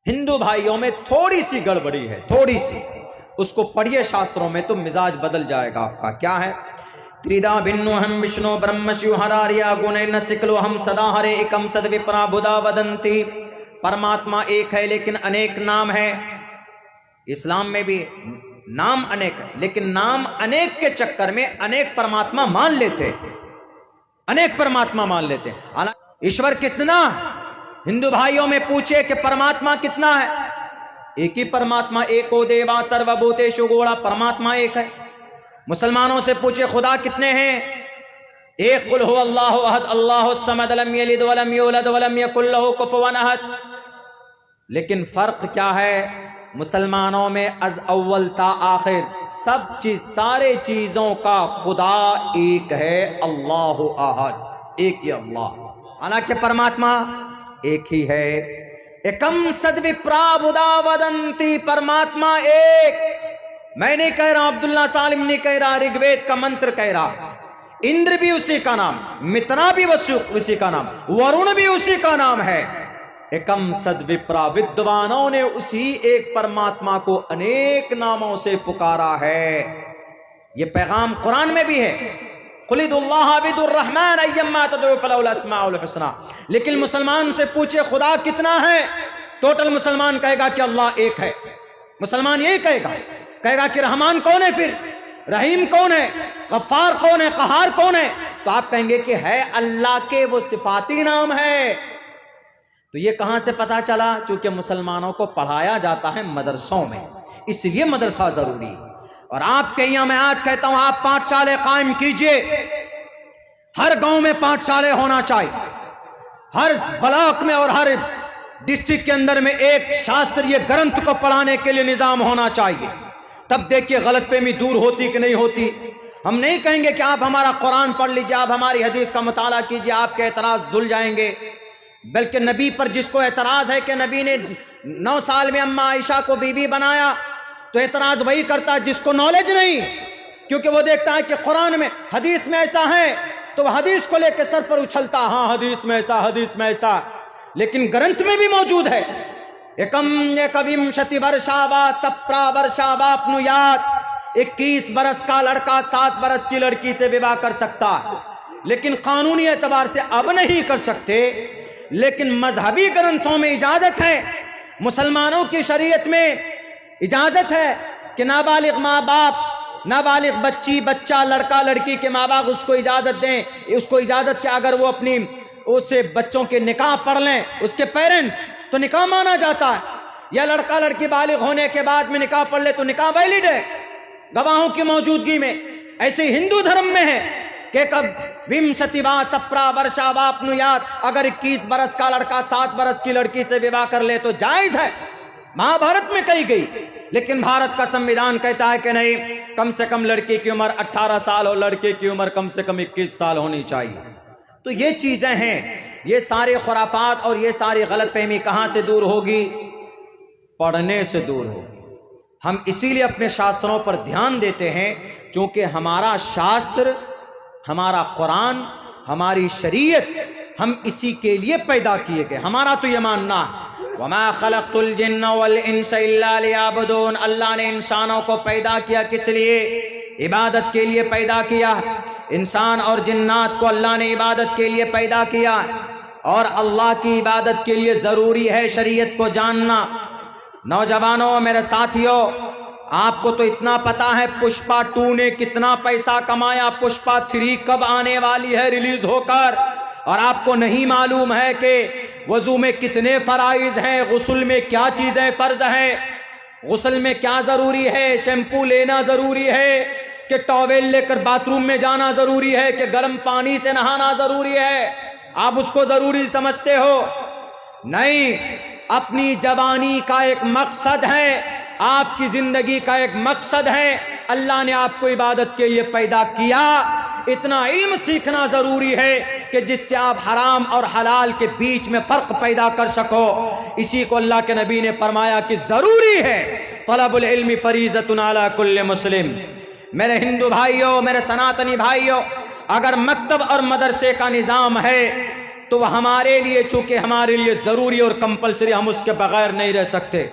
ہندو بھائیوں میں تھوڑی سی گڑبڑی ہے، تھوڑی سی، اس کو پڑھیے شاستروں میں تو مزاج بدل جائے گا آپ کا۔ کیا ہے؟ تریدا بھنو ہم وشنو برہم شیو ہراریا گنین سکلو ہم سدا ہرے ایکم سد وپرا بدا ودنتی۔ پرماتما ایک ہے لیکن انیک نام ہے۔ اسلام میں بھی نام انیک ہے، لیکن نام انیک کے چکر میں انیک پرماتما مان لیتے، انیک پرماتما مان لیتے۔ ایشور کتنا؟ ہندو بھائیوں میں پوچھے کہ پرماتما کتنا ہے؟ ایک ہی پرماتما، ایکو دیوا سرو بھوتیشو گوڑا، پرماتما ایک ہے۔ مسلمانوں سے پوچھے خدا کتنے ہیں؟ ایک، قل هو اللہ احد اللہ الصمد لم یلد ولم یولد ولم یکن لہ کفوا احد۔ لیکن فرق کیا ہے؟ مسلمانوں میں از اول تا آخر سب چیز، سارے چیزوں کا خدا ایک ہے، اللہ احد، ایک ہی اللہ، حالانکہ پرماتما ایک ہی ہے۔ ایکم سد وپرا بدا ودنتی، پرماتما ایک۔ میں نہیں کہہ رہا، عبداللہ سالم نہیں کہہ رہا، رگ وید کا منتر کہہ رہا۔ اندر بھی اسی کا نام، متنا بھی اسی کا نام، ورون بھی اسی کا نام ہے۔ ایکم سد وپرا، ودوانوں نے اسی ایک پرماتما کو انیک ناموں سے پکارا ہے۔ یہ پیغام قرآن میں بھی ہے، قل ادعوا اللہ عبد الرحمن ایما تدعوا فلہ الاسماء الحسنی۔ لیکن مسلمان سے پوچھے خدا کتنا ہے، ٹوٹل مسلمان کہے گا کہ اللہ ایک ہے۔ مسلمان یہی کہے گا کہ رحمان کون ہے، پھر رحیم کون ہے، غفار کون ہے، قہار کون ہے؟ تو آپ کہیں گے کہ ہے اللہ کے وہ صفاتی نام ہے۔ تو یہ کہاں سے پتا چلا؟ چونکہ مسلمانوں کو پڑھایا جاتا ہے مدرسوں میں، اس لیے مدرسہ ضروری ہے۔ اور آپ کے یہاں میں آج کہتا ہوں، آپ پاٹھشالے قائم کیجئے، ہر گاؤں میں پاٹھشالے ہونا چاہیے، ہر بلاک میں اور ہر ڈسٹرکٹ کے اندر میں ایک شاستریہ گرنتھ کو پڑھانے کے لیے نظام ہونا چاہیے۔ تب دیکھیے غلط فہمی دور ہوتی کہ نہیں ہوتی۔ ہم نہیں کہیں گے کہ آپ ہمارا قرآن پڑھ لیجئے، آپ ہماری حدیث کا مطالعہ کیجئے، آپ کے اعتراض دھل جائیں گے۔ بلکہ نبی پر جس کو اعتراض ہے کہ نبی نے 9 سال میں اما عائشہ کو بیوی بنایا، تو اعتراض وہی کرتا ہے جس کو نالج نہیں، کیونکہ وہ دیکھتا ہے کہ قرآن میں حدیث میں ایسا ہے تو وہ حدیث کو لے کے سر پر اچھلتا، ہاں حدیث میں ایسا، حدیث میں ایسا، لیکن گرنتھ میں بھی موجود ہے۔ ایکم ایکومشتی ورشا وا سپرا ورشا واپنویات، 21 برس کا لڑکا 7 برس کی لڑکی سے وواہ کر سکتا ہے، لیکن قانونی اعتبار سے اب نہیں کر سکتے۔ لیکن مذہبی گرنتھوں میں اجازت ہے، مسلمانوں کی شریعت میں اجازت ہے کہ نابالغ ماں باپ، نابالغ بچی بچہ، لڑکا لڑکی کے ماں باپ اس کو اجازت دیں، اس کو اجازت کہ اگر وہ اپنی اسے بچوں کے نکاح پڑھ لیں، اس کے پیرنٹس، تو نکاح مانا جاتا ہے۔ یا لڑکا لڑکی بالغ ہونے کے بعد میں نکاح پڑھ لے تو نکاح ویلڈ ہے گواہوں کی موجودگی میں۔ ایسے ہندو دھرم میں ہے کہ کب ومشتی وا سپرا ورشا واپنویات، اگر 21 برس کا لڑکا 7 برس کی لڑکی سے وواہ کر لے تو جائز ہے، مہا بھارت میں کہی گئی۔ لیکن بھارت کا سمویدھان کہتا ہے کہ نہیں، کم سے کم لڑکی کی عمر 18 سال اور لڑکے کی عمر کم سے کم 21 سال ہونی چاہیے۔ تو یہ چیزیں ہیں، یہ سارے خرافات اور یہ ساری غلط فہمی کہاں سے دور ہوگی؟ پڑھنے سے دور ہوگی۔ ہم اسی لیے اپنے شاستروں پر دھیان دیتے ہیں، چونکہ ہمارا شاستر، ہمارا قرآن، ہماری شریعت، ہم اسی کے لیے پیدا کیے گئے۔ ہمارا تو یہ ماننا ہے وَمَا خَلَقْتُ الْجِنَّ وَالْإِنسَ إِلَّا لِيَعْبُدُونَ، اللہ نے انسانوں کو پیدا کیا کس لیے؟ عبادت کے لیے پیدا کیا۔ انسان اور جنات کو اللہ نے عبادت کے لیے پیدا کیا، اور اللہ کی عبادت کے لیے ضروری ہے شریعت کو جاننا۔ نوجوانوں، میرے ساتھیوں، آپ کو تو اتنا پتا ہے پشپا 2 نے کتنا پیسہ کمایا، پشپا 3 کب آنے والی ہے ریلیز ہو کر، اور آپ کو نہیں معلوم ہے کہ وضو میں کتنے فرائض ہیں، غسل میں کیا چیزیں فرض ہیں، غسل میں کیا ضروری ہے، شیمپو لینا ضروری ہے، کہ ٹاویل لے کر باتھ روم میں جانا ضروری ہے، کہ گرم پانی سے نہانا ضروری ہے۔ آپ اس کو ضروری سمجھتے ہو؟ نہیں، اپنی جوانی کا ایک مقصد ہے، آپ کی زندگی کا ایک مقصد ہے۔ اللہ نے آپ کو عبادت کے لیے پیدا کیا، اتنا علم سیکھنا ضروری ہے کہ جس سے آپ حرام اور حلال کے بیچ میں فرق پیدا کر سکو۔ اسی کو اللہ کے نبی نے فرمایا کہ ضروری ہے، طلب العلم فریضۃ علی کل مسلم۔ میرے ہندو بھائیوں، میرے سناتنی بھائیوں، اگر مکتب اور مدرسے کا نظام ہے تو وہ ہمارے لیے چونکہ ہمارے لیے ضروری اور کمپلسری، ہم اس کے بغیر نہیں رہ سکتے۔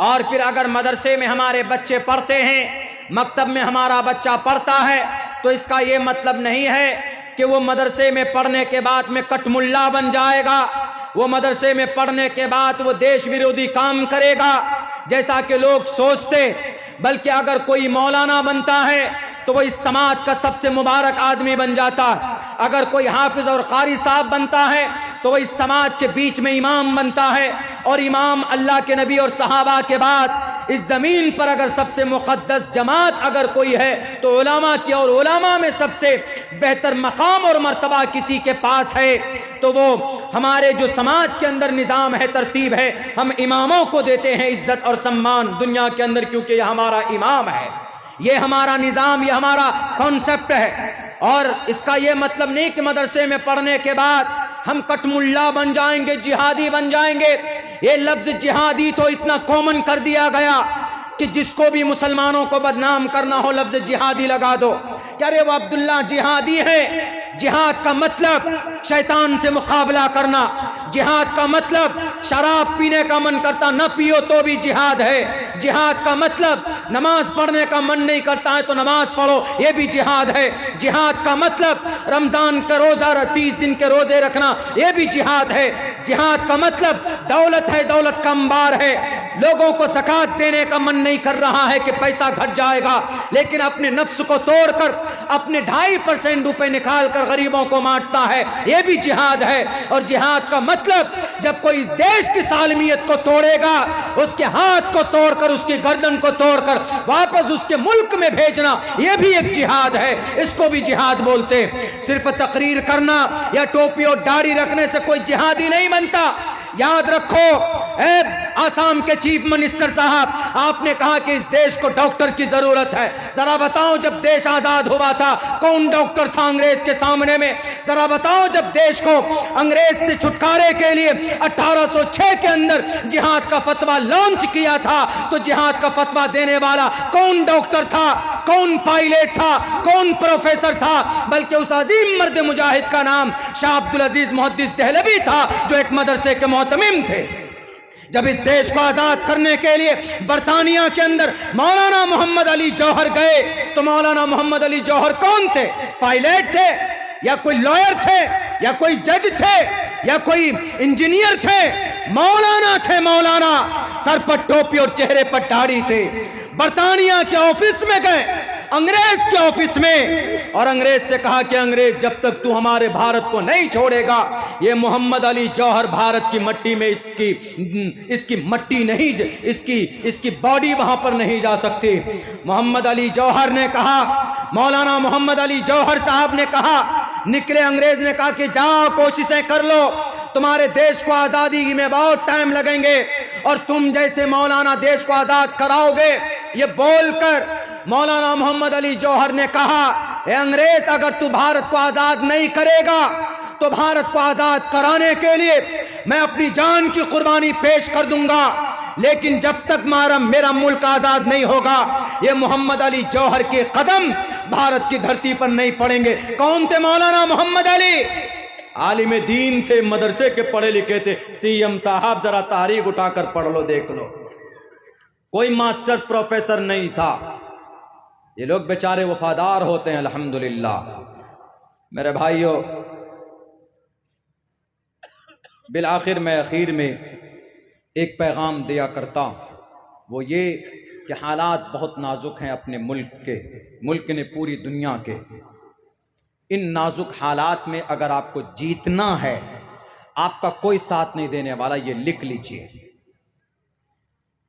اور پھر اگر مدرسے میں ہمارے بچے پڑھتے ہیں، مکتب میں ہمارا بچہ پڑھتا ہے، تو اس کا یہ مطلب نہیں ہے کہ وہ مدرسے میں پڑھنے کے بعد میں کٹ ملا بن جائے گا، وہ مدرسے میں پڑھنے کے بعد وہ دیش ویرودھی کام کرے گا جیسا کہ لوگ سوچتے، بلکہ اگر کوئی مولانا بنتا ہے تو وہ اس سماج کا سب سے مبارک آدمی بن جاتا ہے، اگر کوئی حافظ اور قاری صاحب بنتا ہے تو وہ اس سماج کے بیچ میں امام بنتا ہے، اور امام اللہ کے نبی اور صحابہ کے بعد اس زمین پر اگر سب سے مقدس جماعت اگر کوئی ہے تو علماء کی، اور علماء میں سب سے بہتر مقام اور مرتبہ کسی کے پاس ہے تو وہ ہمارے جو سماج کے اندر نظام ہے، ترتیب ہے، ہم اماموں کو دیتے ہیں عزت اور سمان دنیا کے اندر، کیونکہ یہ ہمارا امام ہے، یہ ہمارا نظام، یہ ہمارا کانسیپٹ ہے۔ اور اس کا یہ مطلب نہیں کہ مدرسے میں پڑھنے کے بعد ہم کٹ ملا بن جائیں گے، جہادی بن جائیں گے۔ یہ لفظ جہادی تو اتنا کامن کر دیا گیا کہ جس کو بھی مسلمانوں کو بدنام کرنا ہو لفظ جہادی لگا دو کہ ارے وہ عبداللہ جہادی ہے۔ جہاد کا مطلب شیطان سے مقابلہ کرنا، جہاد کا مطلب شراب پینے کا من کرتا نہ پیو تو بھی جہاد ہے، جہاد کا مطلب نماز پڑھنے کا من نہیں کرتا ہے تو نماز پڑھو، یہ بھی جہاد ہے، جہاد کا مطلب رمضان کا روزہ 30 دن کے روزے رکھنا، یہ بھی جہاد ہے، جہاد کا مطلب دولت ہے، دولت کا انبار ہے، لوگوں کو زکوٰۃ دینے کا من نہیں کر رہا ہے کہ پیسہ گھٹ جائے گا، لیکن اپنے نفس کو توڑ کر اپنے 2.5% روپے نکال کر غریبوں کو بانٹتا ہے، یہ بھی جہاد ہے۔ اور جہاد کا مطلب جب کوئی اس دیش کی سالمیت کو توڑے گا، اس کے ہاتھ کو توڑ کر، اس کی گردن کو توڑ کر واپس اس کے ملک میں بھیجنا، یہ بھی ایک جہاد ہے، اس کو بھی جہاد بولتے۔ صرف تقریر کرنا یا ٹوپی اور داڑھی رکھنے سے کوئی جہادی نہیں بنتا۔ یاد رکھو اے آسام کے چیف منسٹر صاحب، آپ نے کہا کہ اس دیش کو ڈاکٹر کی ضرورت ہے، ذرا بتاؤ جب دیش آزاد ہوا تھا کون ڈاکٹر تھا انگریز کے سامنے میں؟ ذرا بتاؤ جب دیش کو انگریز سے چھٹکارے کے لیے 1806 کے اندر جہاد کا فتویٰ لانچ کیا تھا تو جہاد کا فتویٰ دینے والا کون ڈاکٹر تھا، کون پائلٹ تھا، کون پروفیسر تھا؟ بلکہ اس عظیم مرد مجاہد کا نام شاہ عبدالعزیز محدث دہلوی تھا، جو ایک مدرسے کے معتمم تھے۔ جب اس دیش کو آزاد کرنے کے لیے برطانیہ کے اندر مولانا محمد علی جوہر گئے تو مولانا محمد علی جوہر کون تھے؟ پائلٹ تھے یا کوئی لائر تھے یا کوئی جج تھے یا کوئی انجینئر تھے؟ مولانا تھے، مولانا، سر پر ٹوپی اور چہرے پر داڑھی تھے۔ برطانیہ کے آفس میں گئے، انگریز کے آفس میں، اور انگریز سے کہا کہ انگریز جب تک تو ہمارے بھارت کو نہیں چھوڑے گا یہ محمد علی جوہر بھارت کی مٹی میں اس کی مٹی نہیں، اس کی باڈی وہاں پر نہیں جا سکتی۔ محمد علی جوہر نے کہا، مولانا محمد علی جوہر صاحب نے کہا، نکلے، انگریز نے کہا کہ جاؤ کوششیں کر لو، تمہارے دیش کو آزادی میں بہت ٹائم لگیں گے اور تم جیسے مولانا دیش کو آزاد کراؤ گے۔ یہ بول کر مولانا محمد علی جوہر نے کہا، اے انگریز، اگر تو بھارت کو آزاد نہیں کرے گا تو بھارت کو آزاد کرانے کے لیے میں اپنی جان کی قربانی پیش کر دوں گا، لیکن جب تک میرا ملک آزاد نہیں ہوگا یہ محمد علی جوہر کے قدم بھارت کی دھرتی پر نہیں پڑیں گے۔ کون تھے مولانا محمد علی؟ عالم دین تھے، مدرسے کے پڑھے لکھے تھے۔ سی ایم صاحب ذرا تاریخ اٹھا کر پڑھ لو، دیکھ لو، کوئی ماسٹر پروفیسر نہیں تھا۔ یہ لوگ بیچارے وفادار ہوتے ہیں الحمدللہ۔ میرے بھائیوں، بالآخر میں اخیر میں ایک پیغام دیا کرتا ہوں، وہ یہ کہ حالات بہت نازک ہیں اپنے ملک نے پوری دنیا کے۔ ان نازک حالات میں اگر آپ کو جیتنا ہے، آپ کا کوئی ساتھ نہیں دینے والا، یہ لکھ لیجئے۔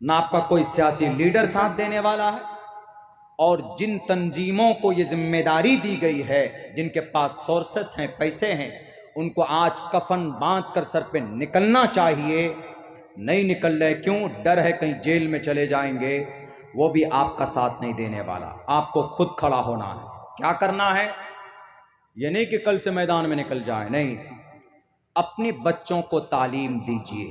نہ آپ کا کوئی سیاسی لیڈر ساتھ دینے والا ہے، اور جن تنظیموں کو یہ ذمہ داری دی گئی ہے، جن کے پاس سورسز ہیں، پیسے ہیں، ان کو آج کفن باندھ کر سر پہ نکلنا چاہیے، نہیں نکل رہے، کیوں؟ ڈر ہے کہیں جیل میں چلے جائیں گے، وہ بھی آپ کا ساتھ نہیں دینے والا۔ آپ کو خود کھڑا ہونا ہے۔ کیا کرنا ہے؟ یہ نہیں کہ کل سے میدان میں نکل جائیں، نہیں، اپنی بچوں کو تعلیم دیجیے،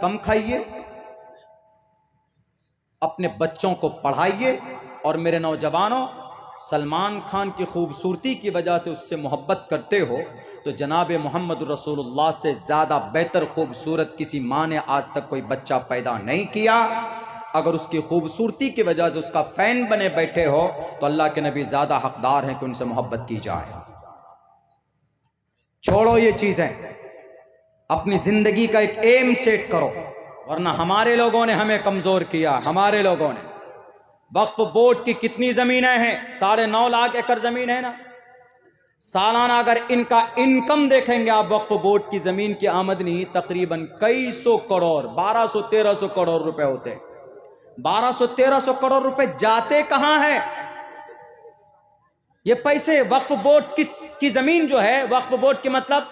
کم کھائیے، اپنے بچوں کو پڑھائیے، اور میرے نوجوانوں سلمان خان کی خوبصورتی کی وجہ سے اس سے محبت کرتے ہو تو جناب محمد رسول اللہ سے زیادہ بہتر خوبصورت کسی ماں نے آج تک کوئی بچہ پیدا نہیں کیا۔ اگر اس کی خوبصورتی کی وجہ سے اس کا فین بنے بیٹھے ہو تو اللہ کے نبی زیادہ حقدار ہیں کہ ان سے محبت کی جائے۔ چھوڑو یہ چیزیں، اپنی زندگی کا ایک ایم سیٹ کرو، ورنہ ہمارے لوگوں نے ہمیں کمزور کیا۔ ہمارے لوگوں نے وقف بورڈ کی کتنی زمینیں ہیں؟ 9.5 لاکھ ایکڑ زمین ہے نا۔ سالانہ اگر ان کا انکم دیکھیں گے آپ، وقف بورڈ کی زمین کی آمدنی تقریباً کئی سو کروڑ، 1200-1300 کروڑ روپے ہوتے۔ 1200-1300 کروڑ روپے جاتے کہاں ہیں؟ یہ پیسے وقف بورڈ کی زمین جو ہے، وقف بورڈ کی مطلب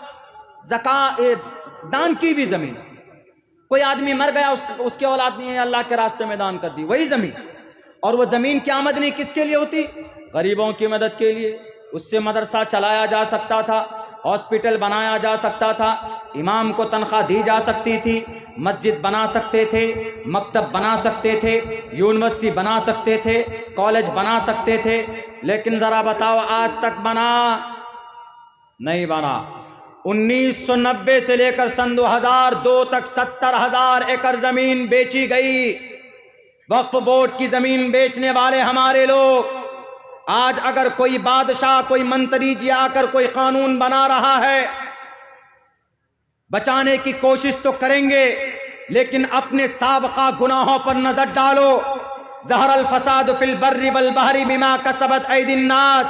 دان کی ہوئی زمین۔ کوئی آدمی مر گیا، اس کی اولاد نہیں ہے، اللہ کے راستے میں دان کر دی وہی زمین، اور وہ زمین کی آمدنی کس کے لیے ہوتی؟ غریبوں کی مدد کے لیے۔ اس سے مدرسہ چلایا جا سکتا تھا، ہاسپٹل بنایا جا سکتا تھا، امام کو تنخواہ دی جا سکتی تھی، مسجد بنا سکتے تھے، مکتب بنا سکتے تھے، یونیورسٹی بنا سکتے تھے، کالج بنا سکتے تھے، لیکن ذرا بتاؤ آج تک بنا نہیں بنا۔ 1990 سے لے کر سن 2002 تک 70,000 ایکڑ زمین بیچی گئی۔ وقف بورڈ کی زمین بیچنے والے ہمارے لوگ۔ آج اگر کوئی بادشاہ، کوئی منتری جی آ کر کوئی قانون بنا رہا ہے، بچانے کی کوشش تو کریں گے، لیکن اپنے سابقہ گناہوں پر نظر ڈالو۔ ظہر الفساد فی البر والبحر بما کسبت ایدی الناس۔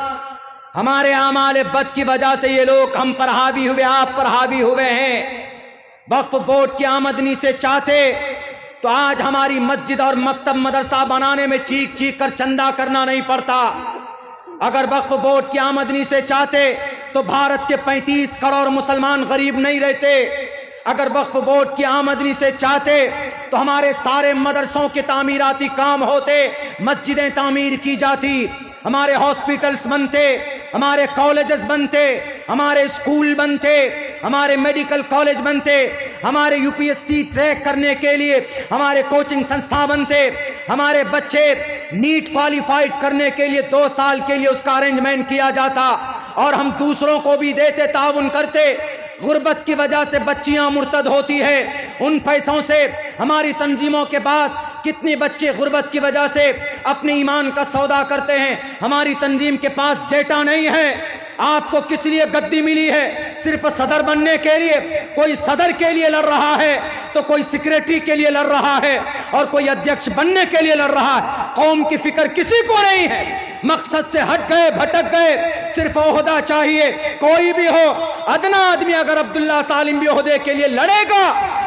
ہمارے اعمال بد کی وجہ سے یہ لوگ ہم پر حاوی ہوئے، آپ پر حاوی ہوئے ہیں۔ وقف بورڈ کی آمدنی سے چاہتے تو آج ہماری مسجد اور مکتب مدرسہ بنانے میں چیخ چیخ کر چندہ کرنا نہیں پڑتا۔ اگر وقف بورڈ کی آمدنی سے چاہتے تو بھارت کے 35 کروڑ مسلمان غریب نہیں رہتے۔ اگر وقف بورڈ کی آمدنی سے چاہتے تو ہمارے سارے مدرسوں کے تعمیراتی کام ہوتے، مسجدیں تعمیر کی جاتی، ہمارے ہاسپٹلز بنتے، ہمارے کالجز بنتے، ہمارے اسکول بنتے، ہمارے میڈیکل کالج بنتے، ہمارے UPSC ٹریک کرنے کے لیے ہمارے کوچنگ سنستھا بنتے، ہمارے بچے نیٹ کوالیفائڈ کرنے کے لیے 2 سال کے لیے اس کا ارینجمنٹ کیا جاتا، اور ہم دوسروں کو بھی دیتے، تعاون کرتے۔ غربت کی وجہ سے بچیاں مرتد ہوتی ہے، ان پیسوں سے ہماری تنظیموں کے پاس کتنے بچے غربت کی وجہ سے اپنے ایمان کا سودا کرتے ہیں، ہماری تنظیم کے پاس ڈیٹا نہیں ہے۔ آپ کو کس لیے گدی ملی ہے؟ صرف صدر بننے کے لیے۔ کوئی صدر کے لیے لڑ رہا ہے تو کوئی سیکریٹری کے لیے لڑ رہا ہے، اور کوئی ادھیکش بننے کے لیے لڑ رہا ہے۔ قوم کی فکر کسی کو نہیں ہے، مقصد سے ہٹ گئے، بھٹک گئے، صرف عہدہ چاہیے۔ کوئی بھی ہو، ادنا آدمی اگر عبداللہ سالم بھی عہدے کے لیے لڑے گا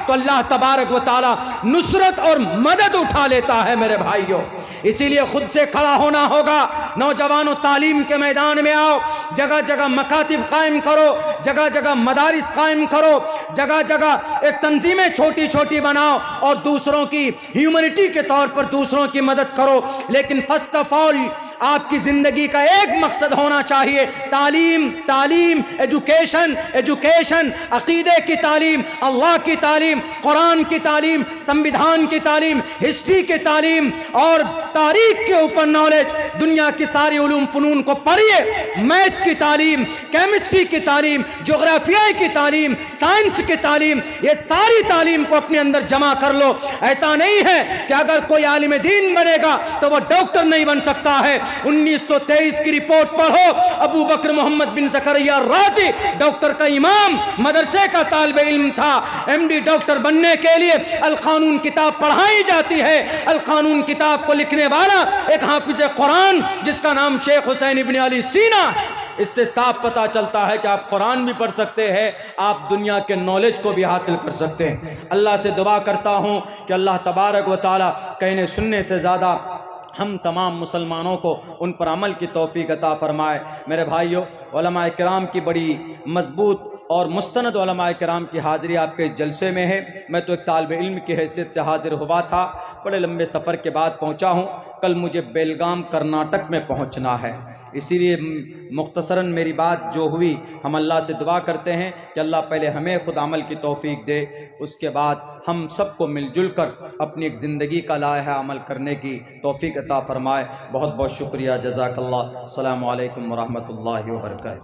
تو اللہ تبارک و تعالی نصرت اور مدد اٹھا لیتا ہے میرے بھائیوں۔ اسی لیے خود سے کھڑا ہونا ہوگا۔ نوجوانوں، تعلیم کے میدان میں آؤ، جگہ جگہ مکاتب قائم کرو، جگہ جگہ مدارس قائم کرو، جگہ جگہ ایک تنظیمیں چھوٹی چھوٹی بناؤ، اور دوسروں کی ہیومنٹی کے طور پر دوسروں کی مدد کرو۔ لیکن فرسٹ آف آل آپ کی زندگی کا ایک مقصد ہونا چاہیے، تعلیم، تعلیم، ایجوکیشن، ایجوکیشن، عقیدے کی تعلیم، اللہ کی تعلیم، قرآن کی تعلیم، سمویدھان کی تعلیم، ہسٹری کی تعلیم، اور تاریخ کے اوپر نالج۔ دنیا کی ساری علوم فنون کو پڑھیے، میتھ کی تعلیم، کیمسٹری کی تعلیم، جغرافیہ کی تعلیم، سائنس کی تعلیم، یہ ساری تعلیم کو اپنے اندر جمع کر لو۔ ایسا نہیں ہے کہ اگر کوئی عالم دین بنے گا تو وہ ڈاکٹر نہیں بن سکتا ہے۔ 1923 کی رپورٹ پڑھو، ابو بکر محمد بن زکریا رازی ڈاکٹر کا امام، مدرسے کا طالب علم تھا۔ MD ڈاکٹر بننے کے لیے القانون کتاب پڑھائی جاتی ہے۔ القانون کتاب کو لکھنے والا ایک حافظ قرآن جس کا نام شیخ حسین ابن علی سینا۔ اس سے صاف پتہ چلتا ہے کہ آپ قرآن بھی پڑھ سکتے ہیں، آپ دنیا کے نالج کو بھی حاصل کر سکتے ہیں۔ اللہ سے دعا کرتا ہوں کہ اللہ تبارک و تعالی کہنے سننے سے زیادہ ہم تمام مسلمانوں کو ان پر عمل کی توفیق عطا فرمائے۔ میرے بھائیوں، علماء کرام کی بڑی مضبوط اور مستند علماء کرام کی حاضری آپ کے اس جلسے میں ہے۔ میں تو ایک طالب علم کی حیثیت سے حاضر ہوا تھا، بڑے لمبے سفر کے بعد پہنچا ہوں۔ کل مجھے بیلگام کرناٹک میں پہنچنا ہے۔ اسی لیے مختصراً میری بات جو ہوئی، ہم اللہ سے دعا کرتے ہیں کہ اللہ پہلے ہمیں خود عمل کی توفیق دے، اس کے بعد ہم سب کو مل جل کر اپنی ایک زندگی کا لائحہ عمل کرنے کی توفیق عطا فرمائے۔ بہت بہت شکریہ، جزاک اللہ۔ السلام علیکم ورحمۃ اللہ وبرکاتہ۔